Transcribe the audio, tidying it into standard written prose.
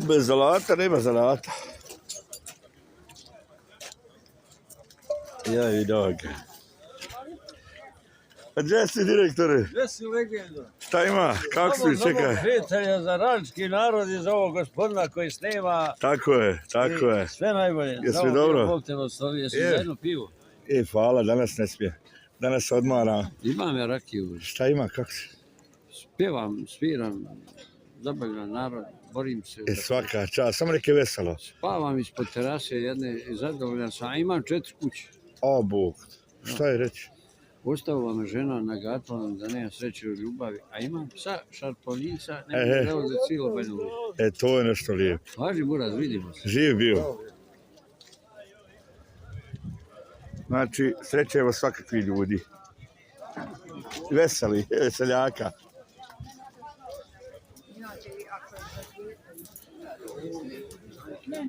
Bez zalata nema zalata. Ja vidio ga. A gdje si, direktore? Gdje si, legendo? Šta ima? Kako si? Čekaj. Prijatelja za radnički narod i za ovog gospodina koji snima. Tako je, tako je. Sve najbolje. Jesi mi dobro? Bog te oslovi. Jesi za jedno pivo? Hvala, danas ne smije. Danas odmara. Imam ja rakiju. Šta ima, kako si? Pjevam, sviram, zabavljam narod, borim se. Svaka čast, samo neke veselo. Spavam ispod terase jedne i zadovoljan sam, a imam 4 kuće. O, Bog, šta je reći? Ostavila me žena na gatvanom da nema sreće u ljubavi, a imam psa šarpolinca, ne bih dao za cijelo Banja Luku. To je nešto lijepo. Važi Buraz, vidimo se. Živ bio. Znači, srećevo svakakvi ljudi. Veseli, veseljaka.